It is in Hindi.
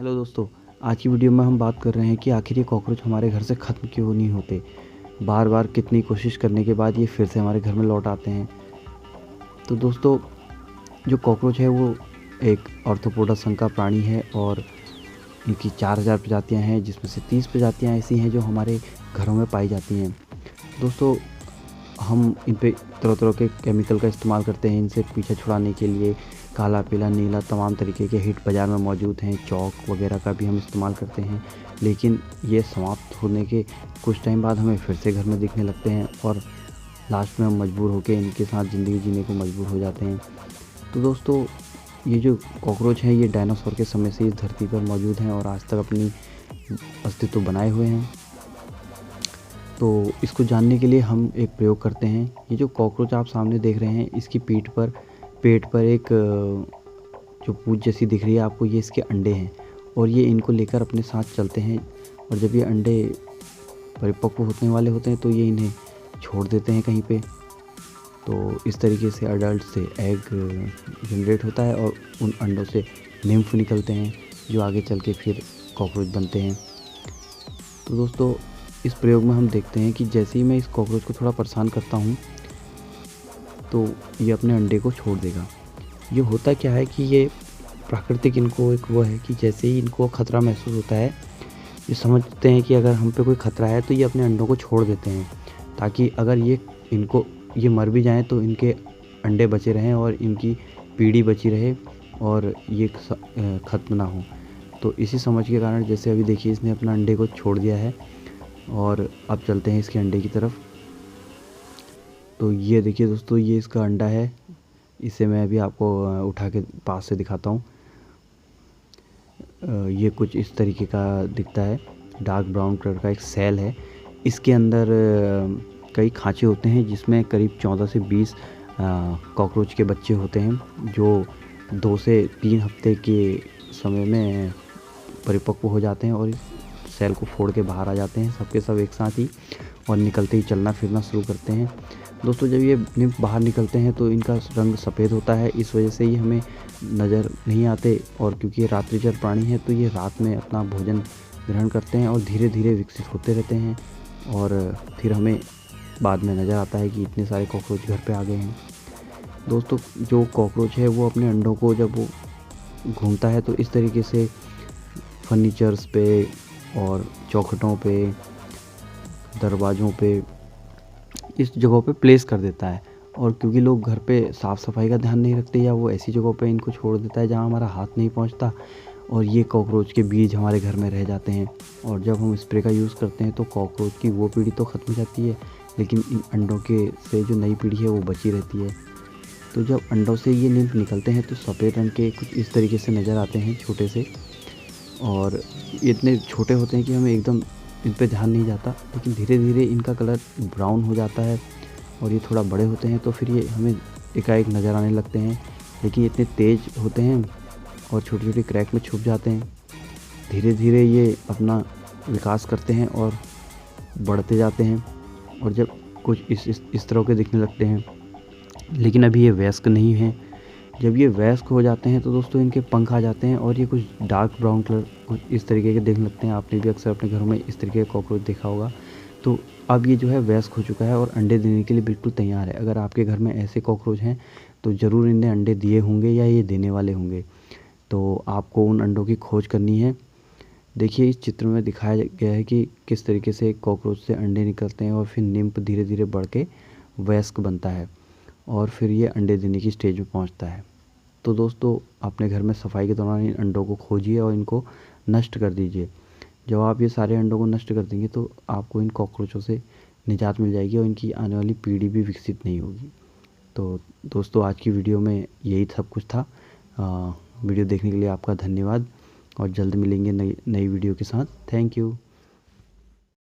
हेलो दोस्तों, आज की वीडियो में हम बात कर रहे हैं कि आखिर ये कॉकरोच हमारे घर से ख़त्म क्यों नहीं होते। बार बार कितनी कोशिश करने के बाद ये फिर से हमारे घर में लौट आते हैं। तो दोस्तों, जो कॉकरोच है वो एक आर्थ्रोपोडा संघ का प्राणी है और इनकी 4000 प्रजातियां हैं, जिसमें से 30 प्रजातियां ऐसी हैं जो हमारे घरों में पाई जाती हैं। दोस्तों, हम इन पे तरह तरह के केमिकल का इस्तेमाल करते हैं इनसे पीछा छुड़ाने के लिए। काला, पीला, नीला तमाम तरीके के हिट बाज़ार में मौजूद हैं। चौक वगैरह का भी हम इस्तेमाल करते हैं, लेकिन ये समाप्त होने के कुछ टाइम बाद हमें फिर से घर में दिखने लगते हैं और लास्ट में हम मजबूर होकर इनके साथ ज़िंदगी जीने को मजबूर हो जाते हैं। तो दोस्तों, ये जो कॉकरोच हैं ये डायनासोर के समय से इस धरती पर मौजूद हैं और आज तक अपनी अस्तित्व बनाए हुए हैं। तो इसको जानने के लिए हम एक प्रयोग करते हैं। ये जो कॉकरोच आप सामने देख रहे हैं, इसकी पेट पर एक जो पूंछ जैसी दिख रही है आपको, ये इसके अंडे हैं और ये इनको लेकर अपने साथ चलते हैं। और जब ये अंडे परिपक्व होने वाले होते हैं तो ये इन्हें छोड़ देते हैं कहीं पे। तो इस तरीके से अडल्ट से एग जनरेट होता है और उन अंडों से निम्फ निकलते हैं जो आगे चल के फिर कॉकरोच बनते हैं। तो दोस्तों, इस प्रयोग में हम देखते हैं कि जैसे ही मैं इस कॉकरोच को थोड़ा परेशान करता हूँ तो ये अपने अंडे को छोड़ देगा। ये होता क्या है कि ये प्राकृतिक इनको एक वो है कि जैसे ही इनको खतरा महसूस होता है, ये समझते हैं कि अगर हम पे कोई खतरा है तो ये अपने अंडों को छोड़ देते हैं, ताकि अगर ये मर भी जाएँ तो इनके अंडे बचे रहें और इनकी पीढ़ी बची रहे और ये ख़त्म ना हो। तो इसी समझ के कारण जैसे अभी देखिए इसने अपना अंडे को छोड़ दिया है और अब चलते हैं इसके अंडे की तरफ। तो ये देखिए दोस्तों, ये इसका अंडा है। इसे मैं अभी आपको उठा के पास से दिखाता हूँ। ये कुछ इस तरीके का दिखता है। डार्क ब्राउन कलर का एक सेल है। इसके अंदर कई खाँचे होते हैं जिसमें करीब 14 से 20 कॉकरोच के बच्चे होते हैं जो 2 से 3 हफ्ते के समय में परिपक्व हो जाते हैं और इस सेल को फोड़ के बाहर आ जाते हैं सबके सब एक साथ ही, और निकलते ही चलना फिरना शुरू करते हैं। दोस्तों, जब ये निम्फ बाहर निकलते हैं तो इनका रंग सफ़ेद होता है, इस वजह से ही हमें नज़र नहीं आते। और क्योंकि ये रात्रिचर प्राणी है तो ये रात में अपना भोजन ग्रहण करते हैं और धीरे धीरे विकसित होते रहते हैं और फिर हमें बाद में नज़र आता है कि इतने सारे कॉकरोच घर पे आ गए हैं। दोस्तों, जो कॉकरोच है वो अपने अंडों को जब वो घूमता है तो इस तरीके से फर्नीचर्स पे और चौखटों पे, दरवाज़ों पे, इस जगहों पे प्लेस कर देता है। और क्योंकि लोग घर पे साफ़ सफाई का ध्यान नहीं रखते या वो ऐसी जगहों पे इनको छोड़ देता है जहाँ हमारा हाथ नहीं पहुँचता, और ये कॉकरोच के बीज हमारे घर में रह जाते हैं। और जब हम स्प्रे का यूज़ करते हैं तो कॉकरोच की वो पीढ़ी तो ख़त्म हो जाती है, लेकिन इन अंडों के से जो नई पीढ़ी है वो बची रहती है। तो जब अंडों से ये निम्फ निकलते हैं तो सफ़ेद रंग के कुछ इस तरीके से नज़र आते हैं, छोटे से, और ये इतने छोटे होते हैं कि हमें एकदम इन पे ध्यान नहीं जाता, लेकिन धीरे धीरे इनका कलर ब्राउन हो जाता है और ये थोड़ा बड़े होते हैं तो फिर ये हमें एकाएक नज़र आने लगते हैं। लेकिन इतने तेज़ होते हैं और छोटे छोटे क्रैक में छुप जाते हैं। धीरे धीरे ये अपना विकास करते हैं और बढ़ते जाते हैं, और जब कुछ इस तरह के दिखने लगते हैं, लेकिन अभी ये वयस्क नहीं हैं। जब ये वयस्क हो जाते हैं तो दोस्तों इनके पंख आ जाते हैं और ये कुछ डार्क ब्राउन कलर कुछ इस तरीके के दिखने लगते हैं। आपने भी अक्सर अपने घरों में इस तरीके का कॉकरोच देखा होगा। तो अब ये जो है वयस्क हो चुका है और अंडे देने के लिए बिल्कुल तैयार है। अगर आपके घर में ऐसे कॉकरोच हैं तो ज़रूर इनने अंडे दिए होंगे या ये देने वाले होंगे। तो आपको उन अंडों की खोज करनी है। देखिए, इस चित्र में दिखाया गया है कि किस तरीके से कॉकरोच से अंडे निकलते हैं और फिर निम्फ धीरे धीरे बढ़ के वयस्क बनता है और फिर ये अंडे देने की स्टेज में पहुंचता है। तो दोस्तों, अपने घर में सफाई के दौरान इन अंडों को खोजिए और इनको नष्ट कर दीजिए। जब आप ये सारे अंडों को नष्ट कर देंगे तो आपको इन कॉकरोचों से निजात मिल जाएगी और इनकी आने वाली पीढ़ी भी विकसित नहीं होगी। तो दोस्तों, आज की वीडियो में यही सब कुछ था। वीडियो देखने के लिए आपका धन्यवाद और जल्द मिलेंगे नई वीडियो के साथ। Thank you.